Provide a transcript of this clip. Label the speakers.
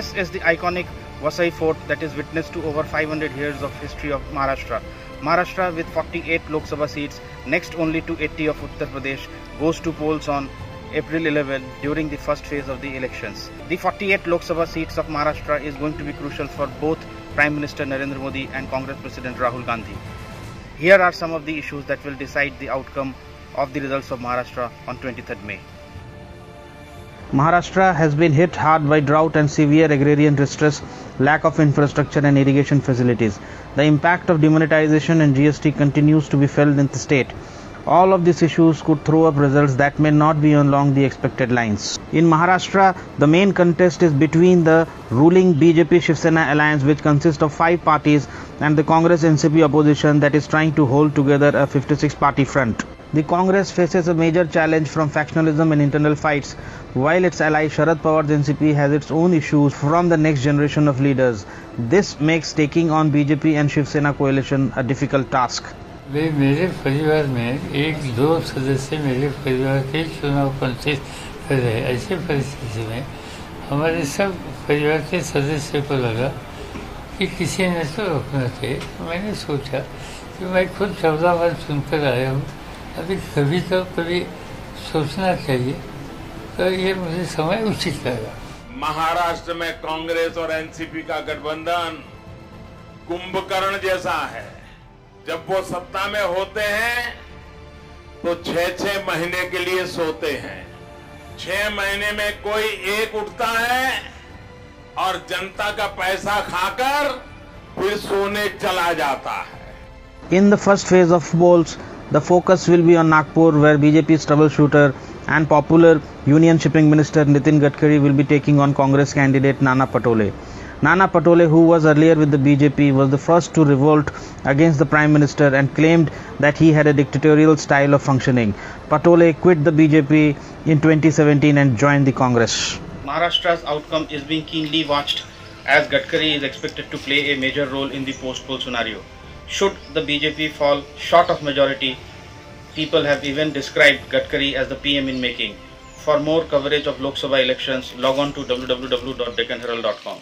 Speaker 1: First is the iconic Vasai Fort that is witness to over 500 years of history of Maharashtra. Maharashtra, with 48 Lok Sabha seats, next only to 80 of Uttar Pradesh, goes to polls on April 11 during the first phase of the elections. The 48 Lok Sabha seats of Maharashtra is going to be crucial for both Prime Minister Narendra Modi and Congress President Rahul Gandhi. Here are some of the issues that will decide the outcome of the results of Maharashtra on 23rd May. Maharashtra has been hit hard by drought and severe agrarian distress, lack of infrastructure and irrigation facilities. The impact of demonetization and GST continues to be felt in the state. All of these issues could throw up results that may not be along the expected lines. In Maharashtra, the main contest is between the ruling BJP-Shiv Sena alliance, which consists of 5 parties, and the Congress-NCP opposition that is trying to hold together a 56-party front. The Congress faces a major challenge from factionalism and internal fights, while its ally Sharad Pawar's NCP has its own issues from the next generation of leaders. This makes taking on BJP and Shiv Sena coalition a difficult task.
Speaker 2: मेरे परिवार में 1-2 सदस्य मेरे परिवार के चुनाव पंचित कर रहे। ऐसी परिस्थिति में हमारे सब परिवार के सदस्य को लगा कि किसी ने तो रोकना चाहिए। मैंने सोचा कि मैं खुद 14 बार सुनकर आया हूँ, अभी कभी सोचना चाहिए, तो ये मुझे समय उचित लगा।
Speaker 3: महाराष्ट्र में कांग्रेस और एनसीपी का गठबंधन कुंभकर्ण जैसा है। जब वो सत्ता में होते हैं तो 6-6 महीने के लिए सोते हैं, 6 महीने में कोई एक उठता है और जनता का पैसा खाकर फिर सोने चला जाता है।
Speaker 1: In the first phase of polls, the focus will be on Nagpur, where BJP's troubleshooter and popular Union Shipping Minister Nitin Gadkari will be taking on Congress candidate Nana Patole. Nana Patole, who was earlier with the BJP, was the first to revolt against the Prime Minister and claimed that he had a dictatorial style of functioning. Patole quit the BJP in 2017 and joined the Congress. Maharashtra's outcome is being keenly watched, as Gadkari is expected to play a major role in the post-poll scenario. Should the BJP fall short of majority, people have even described Gadkari as the PM in making. For more coverage of Lok Sabha elections, log on to www.deccanherald.com.